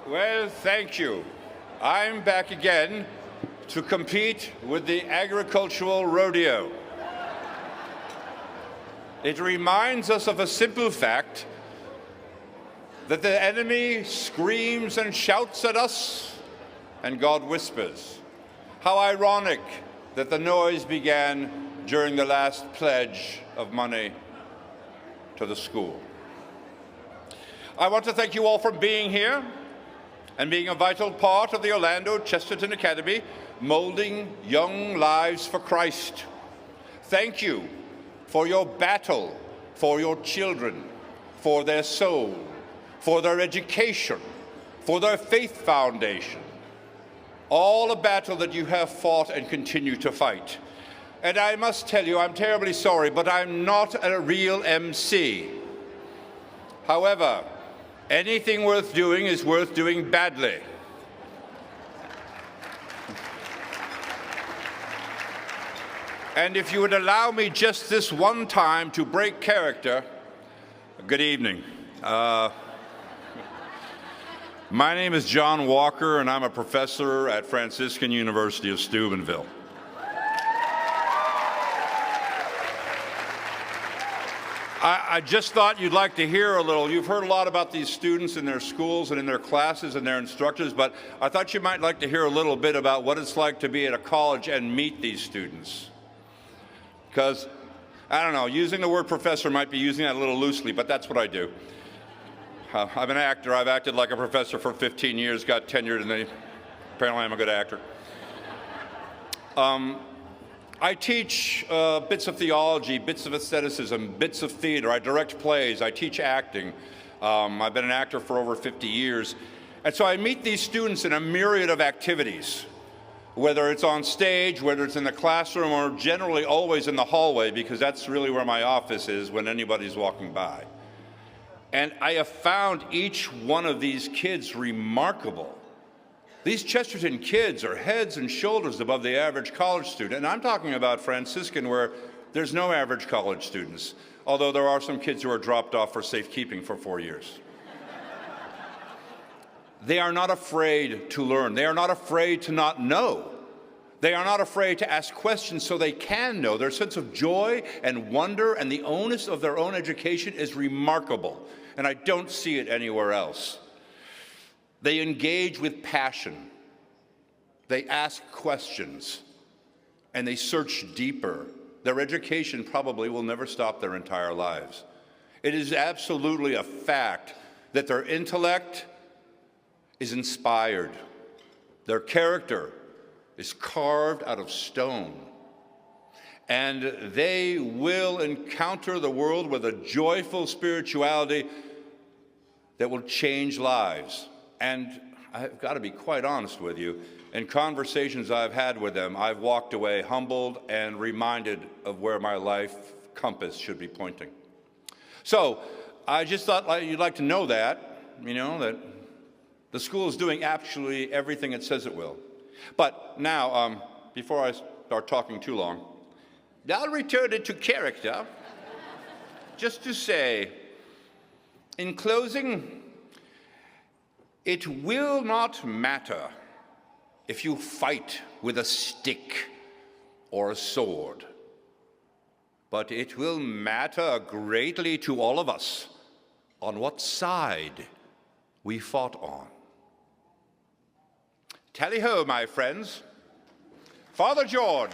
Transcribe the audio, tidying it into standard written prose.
Well, thank you. I'm back again to compete with the agricultural rodeo. It reminds us of a simple fact that the enemy screams and shouts at us, and God whispers. How ironic that the noise began during the last pledge of money to the school. I want to thank you all for being here and being a vital part of the Orlando Chesterton Academy, molding young lives for Christ. Thank you for your battle for your children, for their soul, for their education, for their faith foundation. All a battle that you have fought and continue to fight. And I must tell you, I'm terribly sorry, but I'm not a real MC. However, anything worth doing is worth doing badly. And if you would allow me just this one time to break character, good evening. My name is John Walker, and I'm a professor at Franciscan University of Steubenville. I just thought you'd like to hear a little. You've heard a lot about these students in their schools and in their classes and their instructors, but I thought you might like to hear a little bit about what it's like to be at a college and meet these students. Because, I don't know, using the word professor might be using that a little loosely, but that's what I do. I'm an actor. I've acted like a professor for 15 years, got tenured, and then apparently I'm a good actor. I teach bits of theology, bits of aestheticism, bits of theater. I direct plays. I teach acting. I've been an actor for over 50 years. And so I meet these students in a myriad of activities, whether it's on stage, whether it's in the classroom, or generally always in the hallway, because that's really where my office is when anybody's walking by. And I have found each one of these kids remarkable. These Chesterton kids are heads and shoulders above the average college student. And I'm talking about Franciscan, where there's no average college students, although there are some kids who are dropped off for safekeeping for 4 years. They are not afraid to learn. They are not afraid to not know. They are not afraid to ask questions so they can know. Their sense of joy and wonder and the onus of their own education is remarkable, and I don't see it anywhere else. They engage with passion. They ask questions, and they search deeper. Their education probably will never stop their entire lives. It is absolutely a fact that their intellect is inspired. Their character is carved out of stone. And they will encounter the world with a joyful spirituality that will change lives. And I've got to be quite honest with you, in conversations I've had with them, I've walked away humbled and reminded of where my life compass should be pointing. So I just thought you'd like to know that, that the school is doing absolutely everything it says it will. But now, before I start talking too long, I'll return it to character, just to say, in closing, it will not matter if you fight with a stick or a sword, but it will matter greatly to all of us on what side we fought on. Tally-ho, my friends. Father George.